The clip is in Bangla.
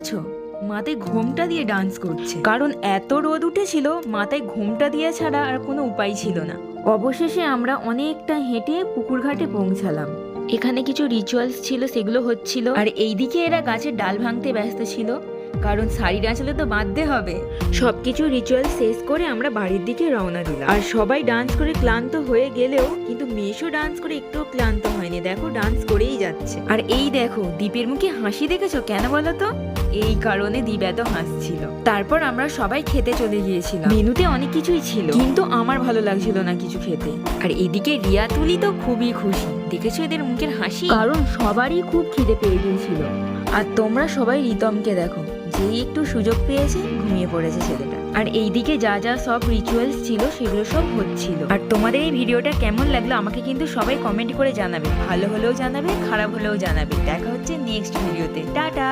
দেখছো, মাথায় ঘোমটা দিয়ে ডান্স করছে, কারণ এত রোদ উঠেছিল, মাথায় ঘোমটা দিয়ে ছাড়া আর কোনো উপায় ছিল না। অবশেষে আমরা অনেকটা হেঁটে পুকুর ঘাটে পৌঁছালাম। এখানে কিছু রিচুয়ালস ছিল, সেগুলো হচ্ছিল, আর এইদিকে এরা গাছের ডাল ভাঙতে ব্যস্ত ছিল, কারণ শাড়ির আঁচলে তো বাঁধতে হবে। সবকিছু রিচুয়াল শেষ করে আমরা বাড়ির দিকে রওনা দিলাম। আর সবাই ডান্স করে ক্লান্ত হয়ে গেলেও কিন্তু মেশো ডান্স করে একটুও ক্লান্ত হয়নি, দেখো ডান্স করেই যাচ্ছে। আর এই দেখো দীপের মুখে হাসি দেখেছো কেন বলো তো? এই কারণে দীপ এত হাসছিল। তারপর আমরা সবাই খেতে চলে গিয়েছিলাম। মেনুতে অনেক কিছুই ছিল, কিন্তু আমার ভালো লাগছিল না কিছু খেতে। আর এদিকে রিয়া তুলি তো খুবই খুশি, দেখেছো এদের মুখের হাসি, কারণ সবারই খুব খিদে পেয়ে গিয়েছিল। আর তোমরা সবাই রিতমকে দেখো, যেই একটু সুযোগ পেয়েছে ঘুমিয়ে পড়েছে ছেলেটা। আর এইদিকে যা যা সব রিচুয়ালস ছিল সেগুলো সব হচ্ছিল। আর তোমাদের এই ভিডিওটা কেমন লাগলো আমাকে কিন্তু সবাই কমেন্ট করে জানাবে, ভালো হলেও জানাবে, খারাপ হলেও জানাবে। দেখা হচ্ছে নেক্সট ভিডিওতে। টাটা।